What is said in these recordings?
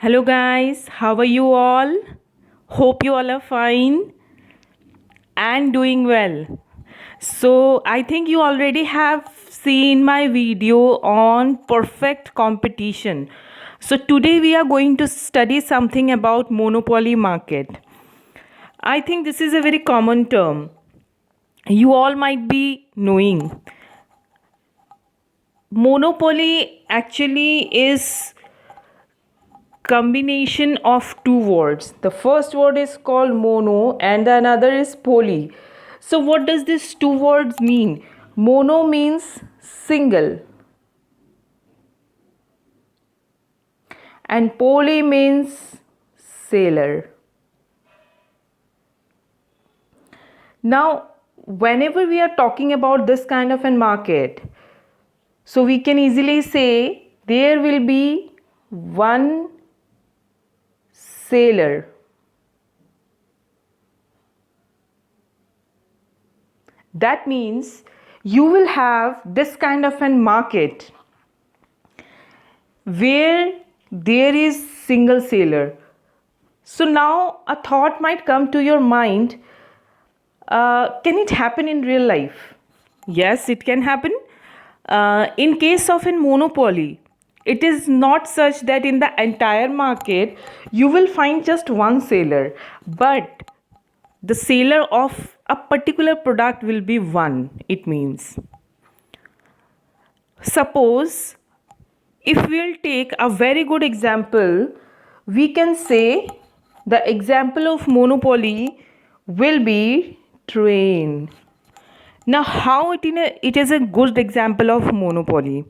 Hello, guys. How are you all? Hope you all are fine and doing well. So, I think you already have seen my video on perfect competition. So, today we are going to study something about monopoly market. I think this is a very common term. You all might be knowing. Monopoly actually is combination of two words. The first word is called mono and the another is poly. So what does these two words mean? Mono means single and poly means sailor. Now whenever we are talking about this kind of a market, so we can easily say there will be one sailor. That means you will have this kind of an market where there is single sailor. So now a thought might come to your mind, can it happen in real life? Yes, it can happen. In case of a monopoly, it is not such that in the entire market you will find just one seller, but the seller of a particular product will be one. It means, suppose if we'll take a very good example, we can say the example of monopoly will be train. Now, how it is a good example of monopoly?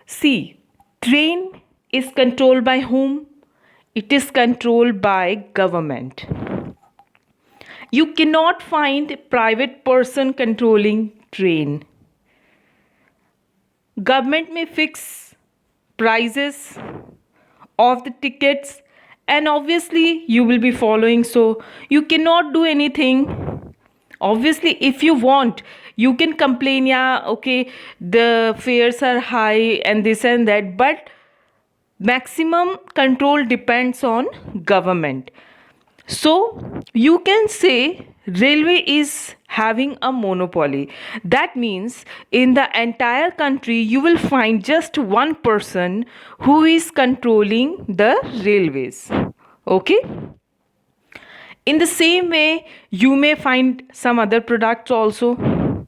See, train is controlled by whom? It is controlled by government. You cannot find a private person controlling train. Government may fix prices of the tickets and obviously you will be following, so you cannot do anything. Obviously if you want, you can complain, yeah, okay, the fares are high and this and that, but maximum control depends on government. So you can say railway is having a monopoly. That means in the entire country you will find just one person who is controlling the railways. Okay? In the same way, you may find some other products also.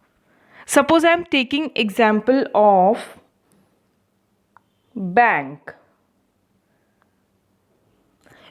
Suppose I am taking example of bank.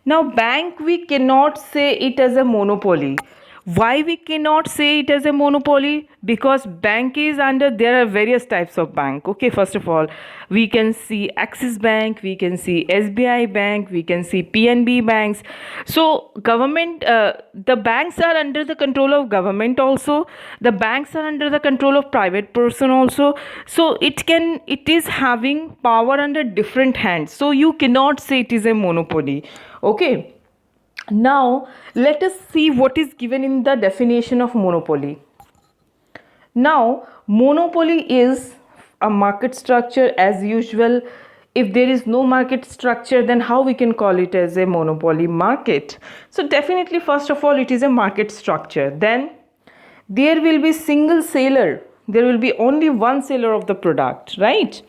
Now bank, we cannot say it as a monopoly. Why we cannot say it as a monopoly? Because bank is under, there are various types of bank. Okay, first of all, we can see Axis Bank, we can see SBI Bank, we can see PNB banks. So government, the banks are under the control of government also. The banks are under the control of private person also. So it is having power under different hands. So you cannot say it is a monopoly. Okay. Now, let us see what is given in the definition of monopoly. Now, monopoly is a market structure as usual. If there is no market structure, then how we can call it as a monopoly market? So, definitely, first of all, it is a market structure. Then, there will be single seller. There will be only one seller of the product, right?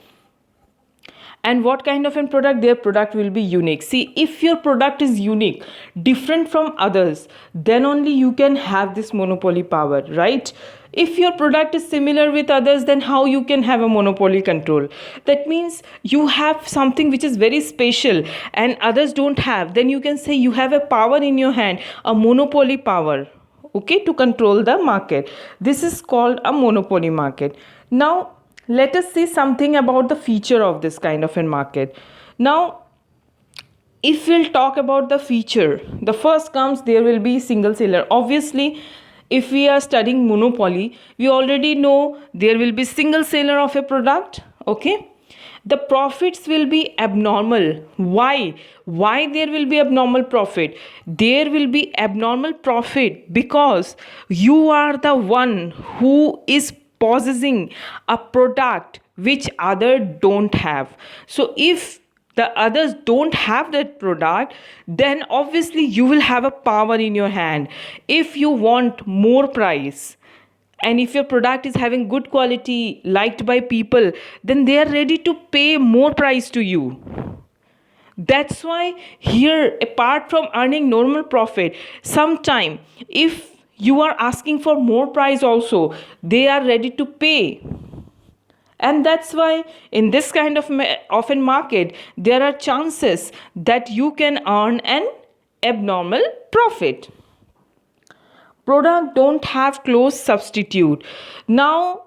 And what kind of a product? Their product will be unique. See, if your product is unique, different from others, then only you can have this monopoly power, right? If your product is similar with others, then how you can have a monopoly control? That means you have something which is very special and others don't have, then you can say you have a power in your hand, a monopoly power, okay, to control the market. This is called a monopoly market. Now let us see something about the feature of this kind of a market. Now, if we'll talk about the feature, the first comes, there will be single seller. Obviously, if we are studying monopoly, we already know there will be single seller of a product. Okay. The profits will be abnormal. Why there will be abnormal profit? There will be abnormal profit because you are the one who is possessing a product which other don't have. So if the others don't have that product, then obviously you will have a power in your hand. If you want more price, and if your product is having good quality, liked by people, then they are ready to pay more price to you. That's why here, apart from earning normal profit, sometime if you are asking for more price also, they are ready to pay. And that's why in this kind of often market, there are chances that you can earn an abnormal profit. Product don't have close substitute. Now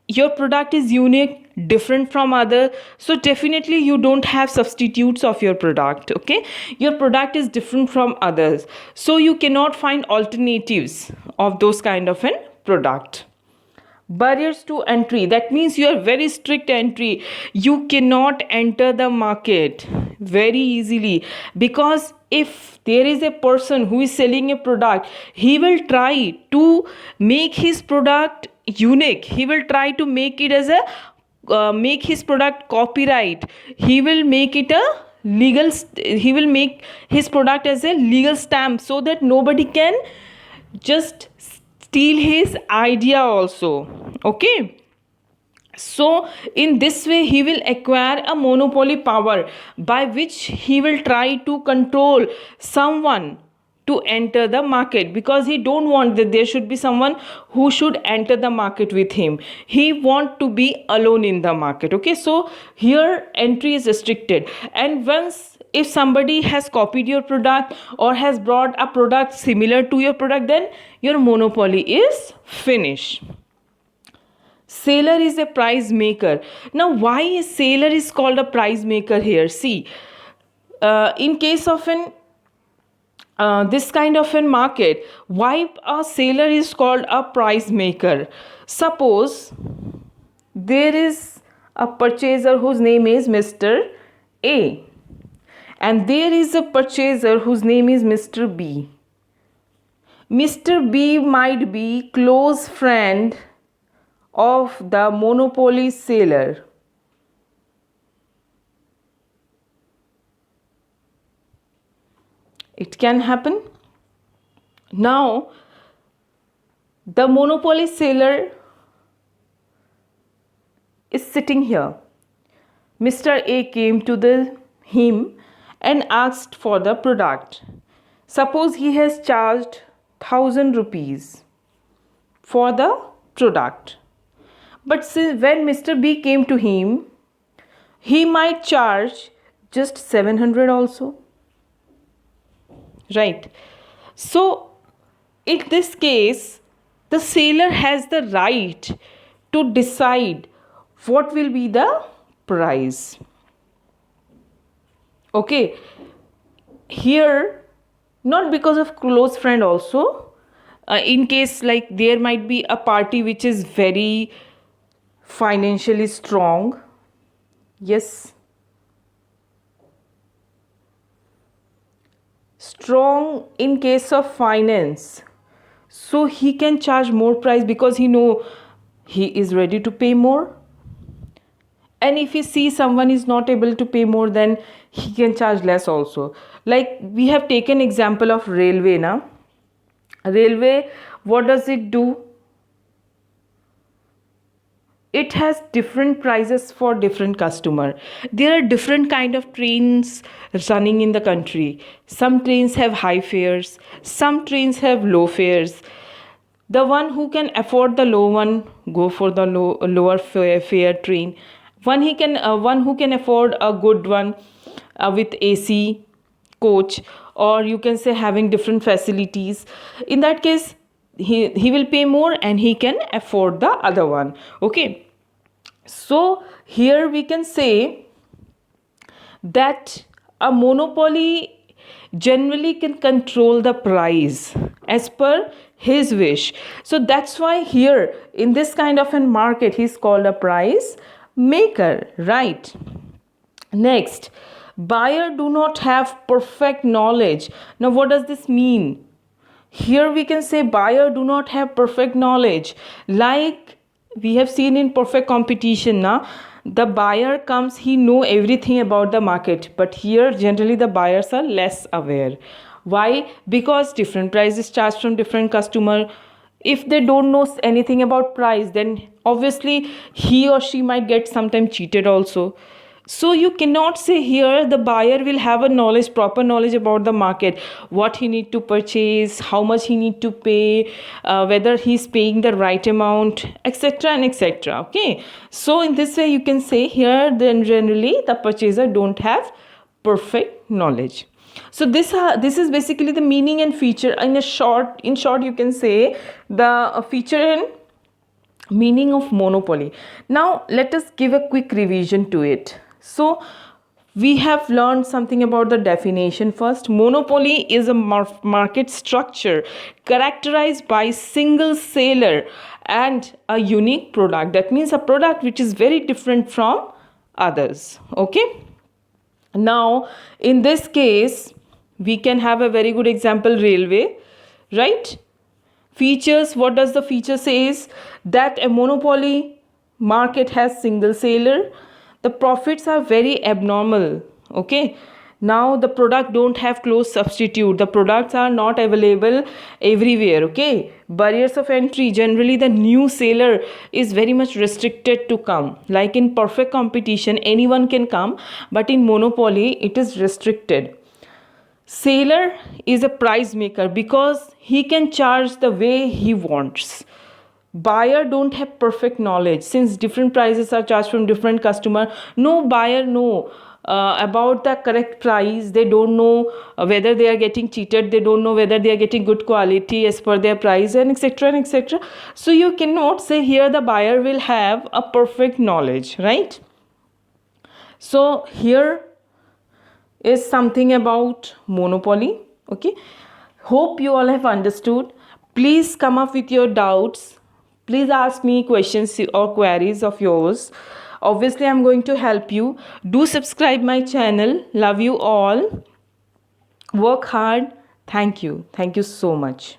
your product is unique, different from other, so definitely you don't have substitutes of your product. Okay, your product is different from others, so you cannot find alternatives of those kind of an product. Barriers to entry, that means you are very strict entry. You cannot enter the market very easily, because if there is a person who is selling a product, he will try to make his product unique. He will try to make it as a make his product copyright. He will make it a legal he will make his product as a legal stamp, so that nobody can just steal his idea also. Okay, so in this way he will acquire a monopoly power, by which he will try to control someone to enter the market, because he don't want that there should be someone who should enter the market with him. He want to be alone in the market. Okay, so here entry is restricted. And once if somebody has copied your product or has brought a product similar to your product, then your monopoly is finished. Seller is a price maker. Now why a seller is called a price maker here? See, in case of an this kind of a market, why a seller is called a price maker? Suppose there is a purchaser whose name is Mr. A, and there is a purchaser whose name is Mr. B. Mr. B might be close friend of the monopoly seller. It can happen. Now, the monopoly seller is sitting here. Mr. A came to him and asked for the product. Suppose he has charged 1,000 rupees for the product. But when Mr. B came to him, he might charge just 700 also. Right. So, in this case, the seller has the right to decide what will be the price. Okay. Here, not because of close friend also. In case like there might be a party which is very financially strong. Yes. Strong in case of finance, so he can charge more price because he know he is ready to pay more. And if he sees someone is not able to pay more, then he can charge less also. Like we have taken example of railway now. Railway, what does it do? It has different prices for different customer. There are different kind of trains running in the country. Some trains have high fares, some trains have low fares. The one who can afford the low one go for the lower fare train. One who can afford a good one with AC coach, or you can say having different facilities. In that case, he will pay more and he can afford the other one. Okay, so here we can say that a monopoly generally can control the price as per his wish. So that's why here in this kind of a market he's called a price maker, right? Next, buyer do not have perfect knowledge. Now what does this mean? Here we can say buyer do not have perfect knowledge, like we have seen in perfect competition now. the buyer comes, he know everything about the market, but here generally the buyers are less aware. Why? Because different prices charged from different customer. If they don't know anything about price, then obviously he or she might get sometime cheated also. So you cannot say here the buyer will have a knowledge, proper knowledge about the market, what he need to purchase, how much he need to pay, whether he's paying the right amount, etc. and etc. Okay, so in this way you can say here then generally the purchaser don't have perfect knowledge. So this is basically the meaning and feature in short you can say the feature and meaning of monopoly. Now let us give a quick revision to it. So we have learned something about the definition first. Monopoly is a market structure characterized by single seller and a unique product. That means a product which is very different from others. Okay. Now in this case we can have a very good example, railway, right? Features, what does the feature says? That a monopoly market has single seller, the profits are very abnormal. Okay, now the product don't have close substitute, the products are not available everywhere. Okay, barriers of entry, generally the new seller is very much restricted to come. Like in perfect competition anyone can come, but in monopoly it is restricted. Seller is a price maker because he can charge the way he wants. Buyer don't have perfect knowledge since different prices are charged from different customer. No buyer know about the correct price. They don't know whether they are getting cheated. They don't know whether they are getting good quality as per their price, and etc. and etc. So you cannot say here the buyer will have a perfect knowledge, right? So here is something about monopoly. Okay, hope you all have understood. Please come up with your doubts. Please ask me questions or queries of yours. Obviously I'm going to help you. Do subscribe my channel. Love you all. Work hard. Thank you so much.